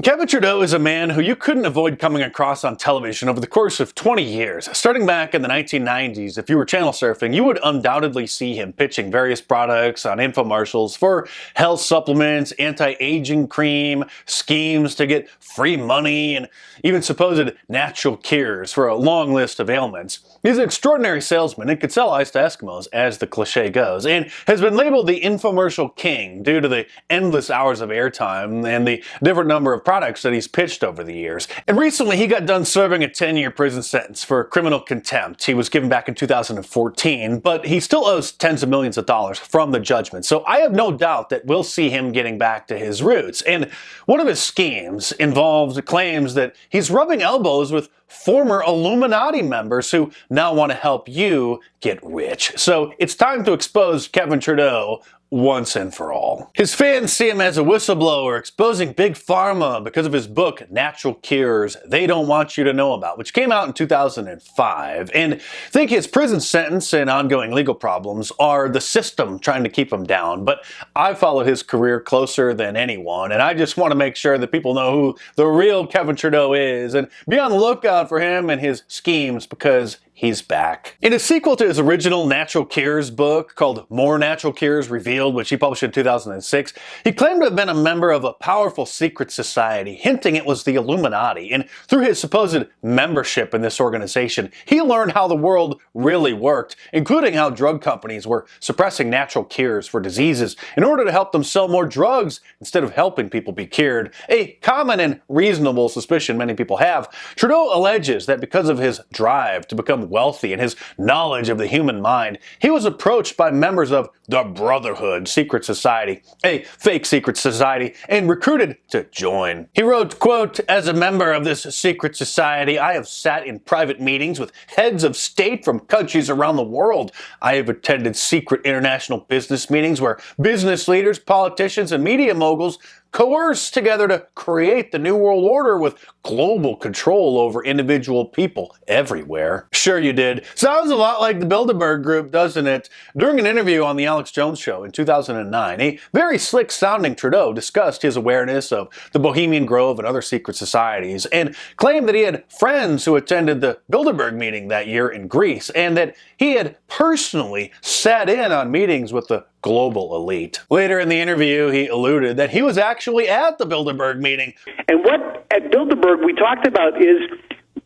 Kevin Trudeau is a man who you couldn't avoid coming across on television over the course of 20 years. Starting back in the 1990s, if you were channel surfing, you would undoubtedly see him pitching various products on infomercials for health supplements, anti-aging cream, schemes to get free money, and even supposed natural cures for a long list of ailments. He's an extraordinary salesman and could sell ice to Eskimos, as the cliche goes, and has been labeled the infomercial king due to the endless hours of airtime and the different number of products that he's pitched over the years. And recently he got done serving a 10-year prison sentence for criminal contempt. He was given back in 2014, but he still owes tens of millions of dollars from the judgment. So I have no doubt that we'll see him getting back to his roots. And one of his schemes involves claims that he's rubbing elbows with former Illuminati members who now want to help you get rich. So it's time to expose Kevin Trudeau once and for all. His fans see him as a whistleblower exposing Big Pharma because of his book, Natural Cures They Don't Want You to Know About, which came out in 2005, and think his prison sentence and ongoing legal problems are the system trying to keep him down. But I follow his career closer than anyone, and I just want to make sure that people know who the real Kevin Trudeau is, and be on the lookout for him and his schemes, because he's back. In a sequel to his original Natural Cures book called More Natural Cures Revealed, which he published in 2006, he claimed to have been a member of a powerful secret society, hinting it was the Illuminati. And through his supposed membership in this organization, he learned how the world really worked, including how drug companies were suppressing natural cures for diseases in order to help them sell more drugs instead of helping people be cured. A common and reasonable suspicion many people have. Trudeau alleges that because of his drive to become wealthy and his knowledge of the human mind, he was approached by members of the Brotherhood secret society, a fake secret society, and recruited to join. He wrote, quote, "As a member of this secret society, I have sat in private meetings with heads of state from countries around the world. I have attended secret international business meetings where business leaders, politicians, and media moguls coerce together to create the New World Order with global control over individual people everywhere." Sure you did. Sounds a lot like the Bilderberg Group, doesn't it? During an interview on the Alex Jones Show in 2009, a very slick-sounding Trudeau discussed his awareness of the Bohemian Grove and other secret societies, and claimed that he had friends who attended the Bilderberg meeting that year in Greece, and that he had personally sat in on meetings with the global elite. Later in the interview, he alluded that he was actually at the Bilderberg meeting. And what at Bilderberg we talked about is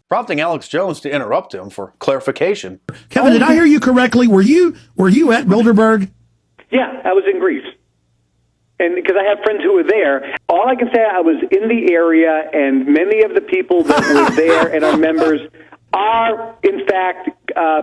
prompting Alex Jones to interrupt him for clarification. Kevin, did I hear you correctly? Were you at Bilderberg? Yeah, I was in Greece. And because I have friends who were there, all I can say, I was in the area, and many of the people that were there and are members are, in fact,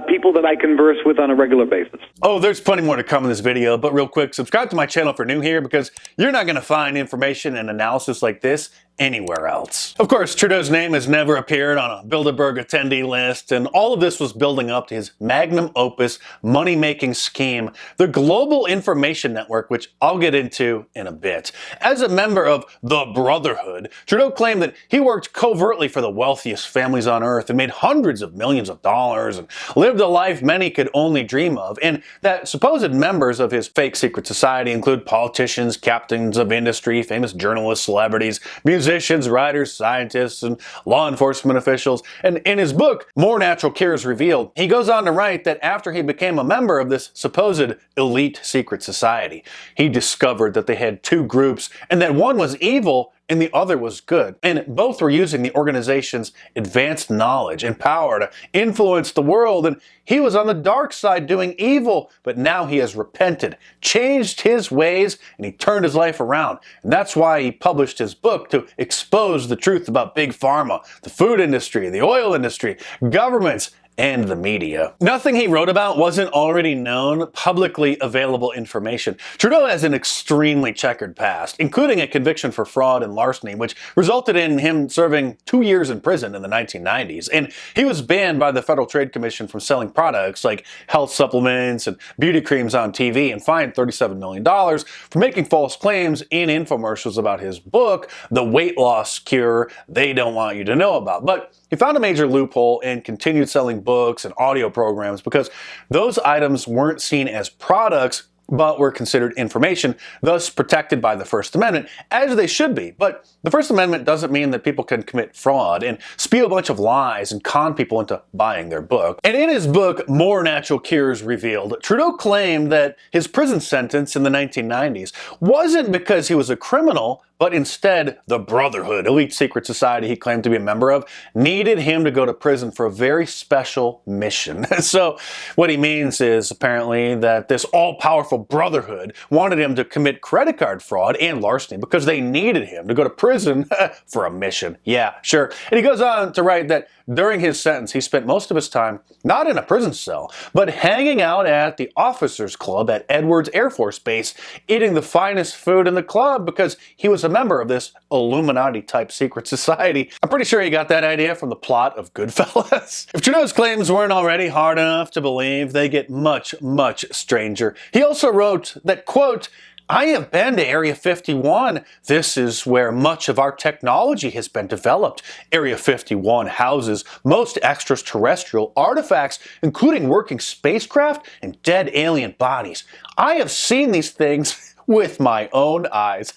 people that I converse with on a regular basis. Oh, there's plenty more to come in this video, but real quick, subscribe to my channel if you're new here, because you're not going to find information and analysis like this anywhere else. Of course, Trudeau's name has never appeared on a Bilderberg attendee list, and all of this was building up to his magnum opus money-making scheme, the Global Information Network, which I'll get into in a bit. As a member of the Brotherhood, Trudeau claimed that he worked covertly for the wealthiest families on earth and made hundreds of millions of dollars and lived a life many could only dream of, and that supposed members of his fake secret society include politicians, captains of industry, famous journalists, celebrities, musicians, writers, scientists, and law enforcement officials. And in his book, More Natural Cures Revealed, he goes on to write that after he became a member of this supposed elite secret society, he discovered that they had two groups, and that one was evil and the other was good. And both were using the organization's advanced knowledge and power to influence the world. And he was on the dark side doing evil, but now he has repented, changed his ways, and he turned his life around. And that's why he published his book, to expose the truth about Big Pharma, the food industry, the oil industry, governments, and the media. Nothing he wrote about wasn't already known, publicly available information. Trudeau has an extremely checkered past, including a conviction for fraud and larceny, which resulted in him serving 2 years in prison in the 1990s. And he was banned by the Federal Trade Commission from selling products like health supplements and beauty creams on TV, and fined $37 million for making false claims in infomercials about his book, The Weight Loss Cure They Don't Want You to Know About. But he found a major loophole and continued selling books and audio programs because those items weren't seen as products but were considered information, thus protected by the First Amendment, as they should be. But the First Amendment doesn't mean that people can commit fraud and spew a bunch of lies and con people into buying their book. And in his book, More Natural Cures Revealed, Trudeau claimed that his prison sentence in the 1990s wasn't because he was a criminal, but instead, the Brotherhood, elite secret society he claimed to be a member of, needed him to go to prison for a very special mission. So what he means is apparently that this all-powerful Brotherhood wanted him to commit credit card fraud and larceny because they needed him to go to prison for a mission. Yeah, sure. And he goes on to write that during his sentence, he spent most of his time not in a prison cell, but hanging out at the Officers Club at Edwards Air Force Base, eating the finest food in the club because he was a member of this Illuminati-type secret society. I'm pretty sure he got that idea from the plot of Goodfellas. If Trudeau's claims weren't already hard enough to believe, they get much, much stranger. He also wrote that, quote, I have been to Area 51. This is where much of our technology has been developed. Area 51 houses most extraterrestrial artifacts, including working spacecraft and dead alien bodies. I have seen these things with my own eyes.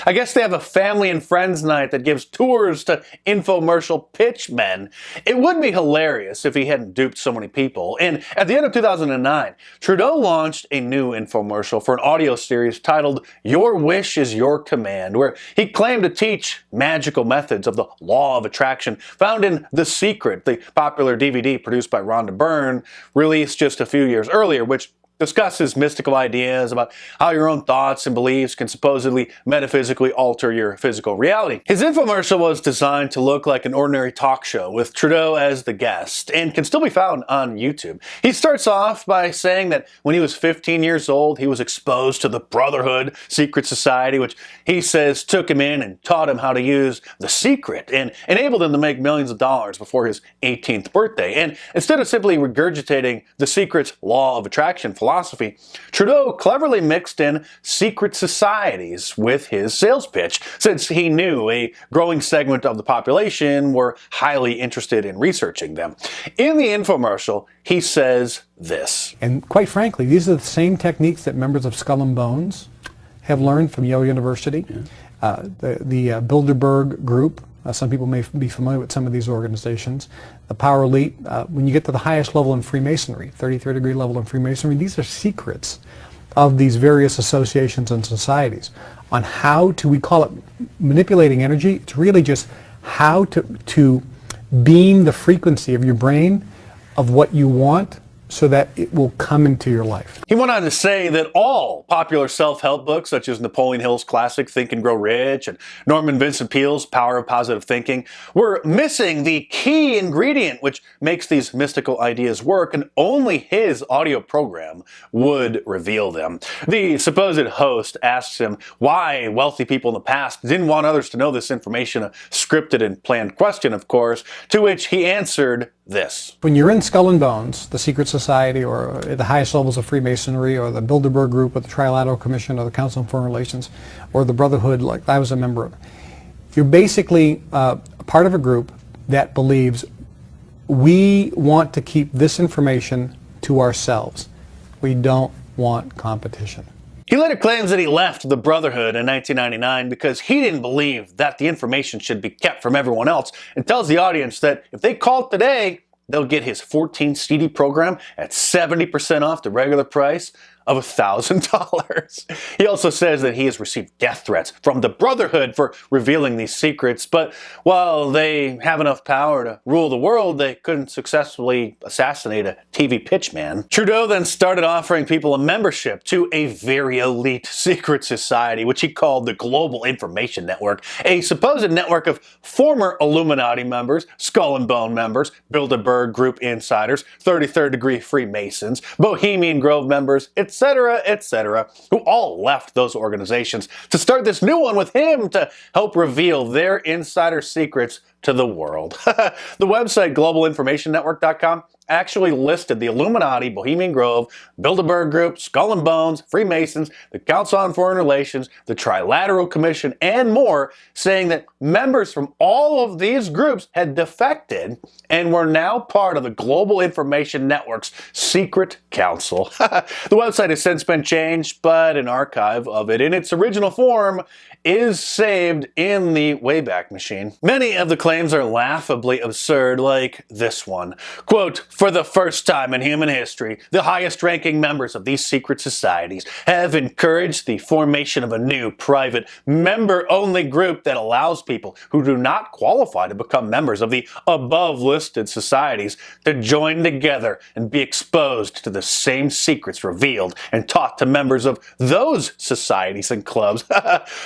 I guess they have a family and friends night that gives tours to infomercial pitchmen. It would be hilarious if he hadn't duped so many people. And at the end of 2009, Trudeau launched a new infomercial for an audio series titled Your Wish is Your Command, where he claimed to teach magical methods of the law of attraction found in The Secret, the popular DVD produced by Rhonda Byrne, released just a few years earlier, which discusses mystical ideas about how your own thoughts and beliefs can supposedly metaphysically alter your physical reality. His infomercial was designed to look like an ordinary talk show with Trudeau as the guest and can still be found on YouTube. He starts off by saying that when he was 15 years old, he was exposed to the Brotherhood secret society, which he says took him in and taught him how to use The Secret and enabled him to make millions of dollars before his 18th birthday. And instead of simply regurgitating The Secret's law of attraction philosophy, Trudeau cleverly mixed in secret societies with his sales pitch, since he knew a growing segment of the population were highly interested in researching them. In the infomercial, he says this. And quite frankly, these are the same techniques that members of Skull and Bones have learned from Yale University. The Bilderberg Group, some people may be familiar with some of these organizations. The Power Elite, when you get to the highest level in Freemasonry, 33rd degree level in Freemasonry, these are secrets of these various associations and societies on how to, we call it manipulating energy. It's really just how to beam the frequency of your brain of what you want so that it will come into your life. He went on to say that all popular self-help books, such as Napoleon Hill's classic Think and Grow Rich and Norman Vincent Peale's Power of Positive Thinking, were missing the key ingredient which makes these mystical ideas work, and only his audio program would reveal them. The supposed host asks him why wealthy people in the past didn't want others to know this information, a scripted and planned question, of course, to which he answered this. When you're in Skull and Bones, the secret society, or at the highest levels of Freemasonry, or the Bilderberg Group, or the Trilateral Commission, or the Council on Foreign Relations, or the Brotherhood, like I was a member of, you're basically part of a group that believes we want to keep this information to ourselves. We don't want competition. He later claims that he left the Brotherhood in 1999 because he didn't believe that the information should be kept from everyone else, and tells the audience that if they call today, they'll get his 14 CD program at 70% off the regular price of $1,000. He also says that he has received death threats from the Brotherhood for revealing these secrets, but while they have enough power to rule the world, they couldn't successfully assassinate a TV pitchman. Trudeau then started offering people a membership to a very elite secret society, which he called the Global Information Network, a supposed network of former Illuminati members, Skull and Bone members, Bilderberg Group insiders, 33rd degree Freemasons, Bohemian Grove members, etc., who all left those organizations to start this new one with him to help reveal their insider secrets to the world. The website globalinformationnetwork.com actually listed the Illuminati, Bohemian Grove, Bilderberg Group, Skull and Bones, Freemasons, the Council on Foreign Relations, the Trilateral Commission, and more, saying that members from all of these groups had defected and were now part of the Global Information Network's secret council. The website has since been changed, but an archive of it in its original form is saved in the Wayback Machine. Many of the claims are laughably absurd, like this one. Quote, "For the first time in human history, the highest-ranking members of these secret societies have encouraged the formation of a new, private, member-only group that allows people who do not qualify to become members of the above-listed societies to join together and be exposed to the same secrets revealed and taught to members of those societies and clubs."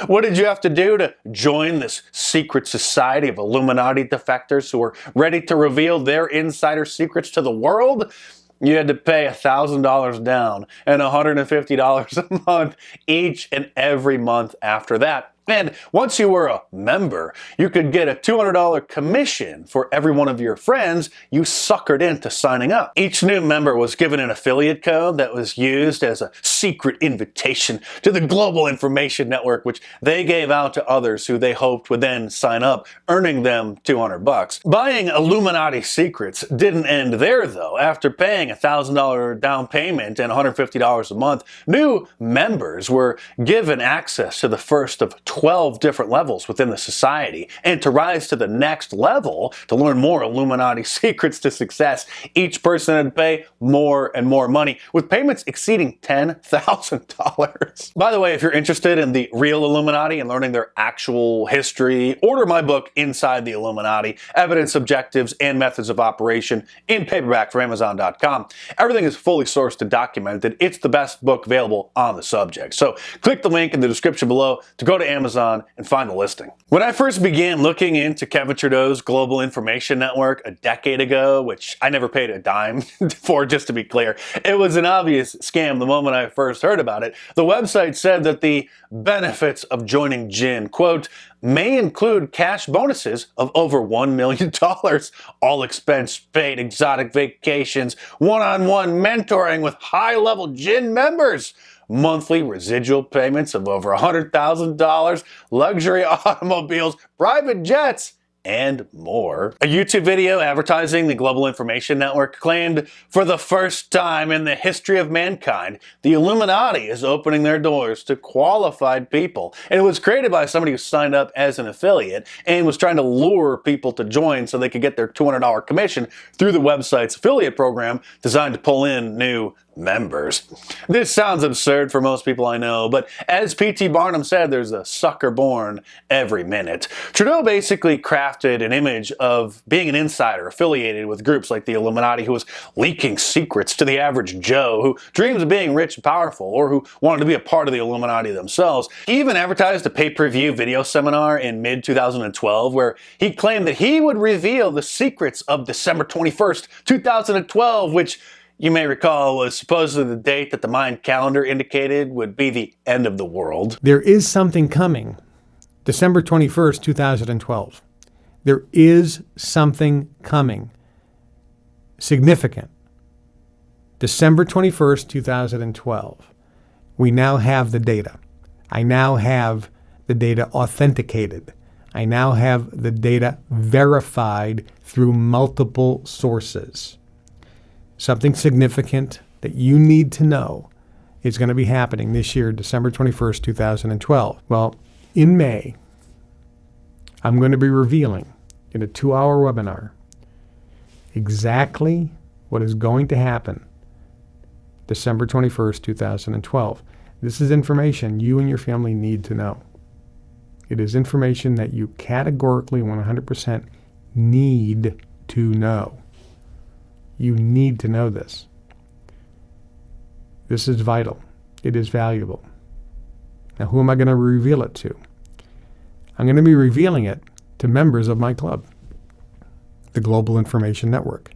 What did you have to do to join this secret society of Illuminati defectors who are ready to reveal their insider secrets to the world? You had to pay $1,000 down and $150 a month each and every month after that. And once you were a member, you could get a $200 commission for every one of your friends you suckered into signing up. Each new member was given an affiliate code that was used as a secret invitation to the Global Information Network, which they gave out to others who they hoped would then sign up, earning them $200. Buying Illuminati secrets didn't end there, though. After paying a $1,000 down payment and $150 a month, new members were given access to the first of 12 different levels within the society. And to rise to the next level, to learn more Illuminati secrets to success, each person had to pay more and more money, with payments exceeding $10,000. By the way, if you're interested in the real Illuminati and learning their actual history, order my book, Inside the Illuminati, Evidence, Objectives, and Methods of Operation, in paperback from Amazon.com. Everything is fully sourced and documented. It's the best book available on the subject. So click the link in the description below to go to Amazon and find the listing. When I first began looking into Kevin Trudeau's Global Information Network a decade ago, which I never paid a dime for, just to be clear, it was an obvious scam the moment I first heard about it. The website said that the benefits of joining GIN, quote, may include cash bonuses of over $1 million, all expense paid exotic vacations, one-on-one mentoring with high-level GIN members, monthly residual payments of over $100,000, luxury automobiles, private jets, and more. A YouTube video advertising the Global Information Network claimed, "For the first time in the history of mankind, the Illuminati is opening their doors to qualified people." And it was created by somebody who signed up as an affiliate and was trying to lure people to join so they could get their $200 commission through the website's affiliate program designed to pull in new members. This sounds absurd for most people I know, but as P.T. Barnum said, there's a sucker born every minute. Trudeau basically crafted an image of being an insider affiliated with groups like the Illuminati, who was leaking secrets to the average Joe who dreams of being rich and powerful, or who wanted to be a part of the Illuminati themselves. He even advertised a pay-per-view video seminar in mid-2012 where he claimed that he would reveal the secrets of December 21st, 2012, which you may recall was supposedly the date that the Mayan calendar indicated would be the end of the world. There is something coming. December 21st, 2012. There is something coming. Significant. December 21st, 2012. We now have the data. I now have the data authenticated. I now have the data verified through multiple sources. Something significant that you need to know is going to be happening this year, December 21st, 2012. Well, in May, I'm going to be revealing in a 2-hour webinar exactly what is going to happen December 21st, 2012. This is information you and your family need to know. It is information that you categorically 100% need to know. You need to know this. This is vital. It is valuable. Now, who am I going to reveal it to? I'm going to be revealing it to members of my club, the Global Information Network.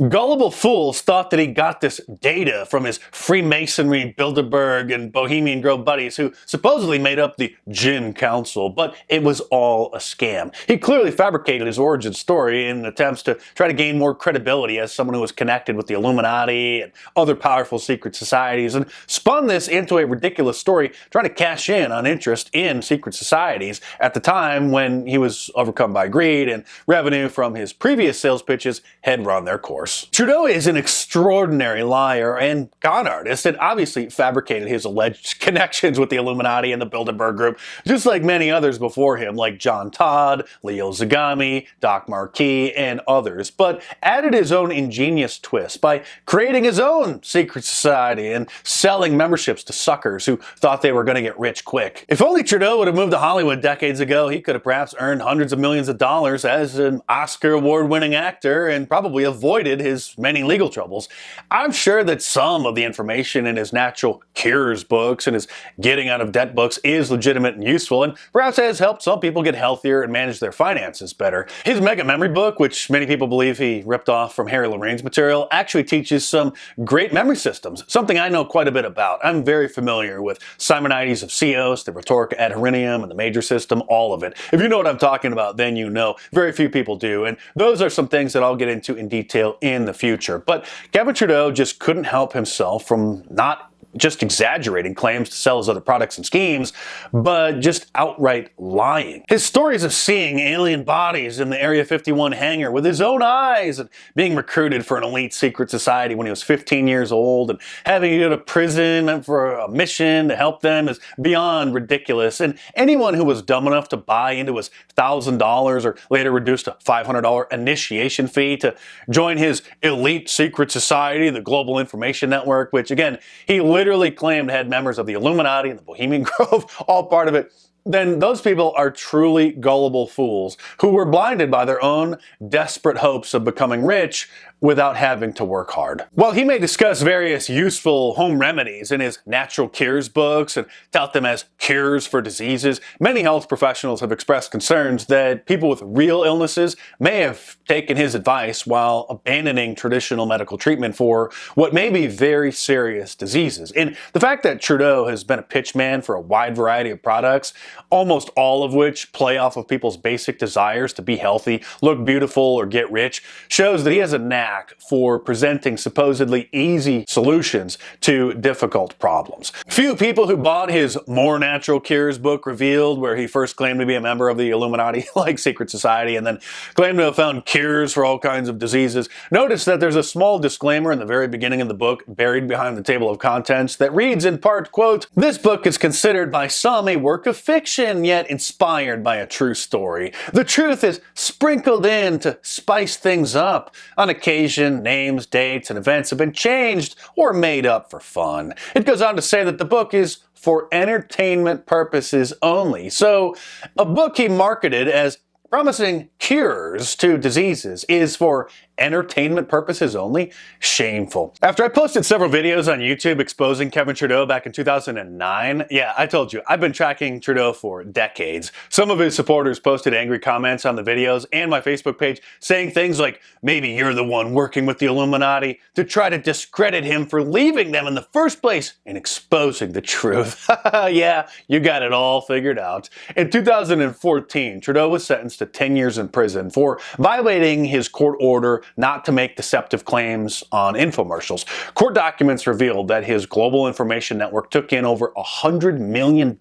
Gullible fools thought that he got this data from his Freemasonry, Bilderberg, and Bohemian Grove buddies who supposedly made up the Gin Council, but it was all a scam. He clearly fabricated his origin story in attempts to try to gain more credibility as someone who was connected with the Illuminati and other powerful secret societies, and spun this into a ridiculous story trying to cash in on interest in secret societies at the time when he was overcome by greed and revenue from his previous sales pitches had run their course. Trudeau is an extraordinary liar and con artist, and obviously fabricated his alleged connections with the Illuminati and the Bilderberg Group, just like many others before him, like John Todd, Leo Zagami, Doc Marquis, and others, but added his own ingenious twist by creating his own secret society and selling memberships to suckers who thought they were going to get rich quick. If only Trudeau would have moved to Hollywood decades ago, he could have perhaps earned hundreds of millions of dollars as an Oscar award-winning actor and probably avoided his many legal troubles. I'm sure that some of the information in his natural cures books and his getting out of debt books is legitimate and useful, and perhaps has helped some people get healthier and manage their finances better. His Mega Memory book, which many people believe he ripped off from Harry Lorraine's material, actually teaches some great memory systems, something I know quite a bit about. I'm very familiar with Simonides of Ceos, the Rhetorica ad Herinium, and the Major System, all of it. If you know what I'm talking about, then you know. Very few people do, and those are some things that I'll get into in detail in the future. But Kevin Trudeau just couldn't help himself from not just exaggerating claims to sell his other products and schemes, but just outright lying. His stories of seeing alien bodies in the Area 51 hangar with his own eyes and being recruited for an elite secret society when he was 15 years old and having to go to prison for a mission to help them is beyond ridiculous. And anyone who was dumb enough to buy into his $1,000 or later reduced to $500 initiation fee to join his elite secret society, the Global Information Network, which again, he literally claimed had members of the Illuminati and the Bohemian Grove all part of it, then those people are truly gullible fools who were blinded by their own desperate hopes of becoming rich without having to work hard. While he may discuss various useful home remedies in his natural cures books and tout them as cures for diseases, many health professionals have expressed concerns that people with real illnesses may have taken his advice while abandoning traditional medical treatment for what may be very serious diseases. And the fact that Trudeau has been a pitchman for a wide variety of products, almost all of which play off of people's basic desires to be healthy, look beautiful, or get rich, shows that he has a knack for presenting supposedly easy solutions to difficult problems. Few people who bought his More Natural Cures book revealed, where he first claimed to be a member of the Illuminati-like secret society and then claimed to have found cures for all kinds of diseases, notice that there's a small disclaimer in the very beginning of the book, buried behind the table of contents, that reads in part, quote, "This book is considered by some a work of fiction, yet inspired by a true story. The truth is sprinkled in to spice things up. On occasion, names, dates, and events have been changed or made up for fun." It goes on to say that the book is for entertainment purposes only. So, a book he marketed as promising cures to diseases is for entertainment purposes only? Shameful. After I posted several videos on YouTube exposing Kevin Trudeau back in 2009, yeah, I told you, I've been tracking Trudeau for decades. Some of his supporters posted angry comments on the videos and my Facebook page saying things like, maybe you're the one working with the Illuminati, to try to discredit him for leaving them in the first place and exposing the truth. Yeah, you got it all figured out. In 2014, Trudeau was sentenced to 10 years in prison for violating his court order not to make deceptive claims on infomercials. Court documents revealed that his Global Information Network took in over $100 million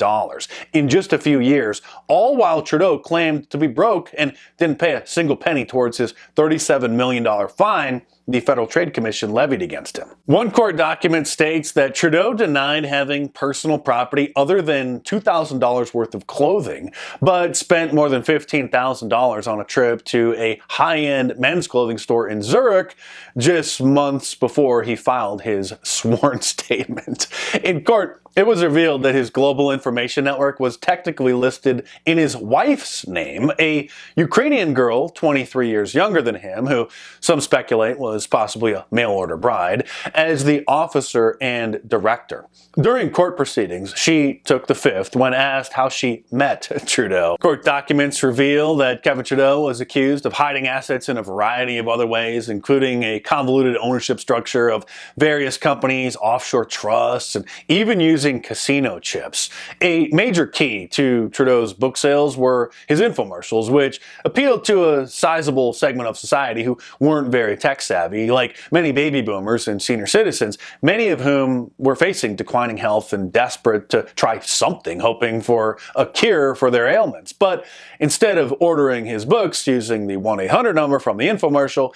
in just a few years, all while Trudeau claimed to be broke and didn't pay a single penny towards his $37 million fine the Federal Trade Commission levied against him. One court document states that Trudeau denied having personal property other than $2,000 worth of clothing, but spent more than $15,000 on a trip to a high-end men's clothing store in Zurich just months before he filed his sworn statement. In court, It was revealed that his global information network was technically listed in his wife's name, a Ukrainian girl 23 years younger than him, who some speculate was possibly a mail-order bride, as the officer and director. During court proceedings, she took the fifth when asked how she met Trudeau. Court documents reveal that Kevin Trudeau was accused of hiding assets in a variety of other ways, including a convoluted ownership structure of various companies, offshore trusts, and even using casino chips. A major key to Trudeau's book sales were his infomercials, which appealed to a sizable segment of society who weren't very tech savvy, like many baby boomers and senior citizens, many of whom were facing declining health and desperate to try something, hoping for a cure for their ailments. But instead of ordering his books using the 1-800 number from the infomercial,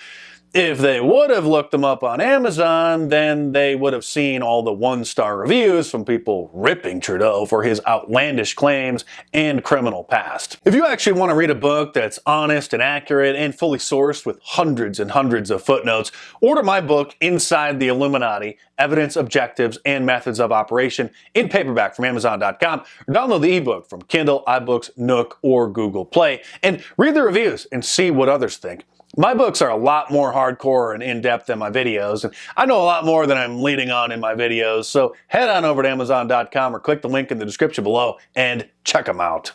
if they would have looked them up on Amazon, then they would have seen all the one-star reviews from people ripping Trudeau for his outlandish claims and criminal past. If you actually want to read a book that's honest and accurate and fully sourced with hundreds and hundreds of footnotes, order my book, Inside the Illuminati: Evidence, Objectives, and Methods of Operation, in paperback from Amazon.com, or download the ebook from Kindle, iBooks, Nook, or Google Play, and read the reviews and see what others think. My books are a lot more hardcore and in-depth than my videos, and I know a lot more than I'm leading on in my videos, so head on over to Amazon.com or click the link in the description below and check them out.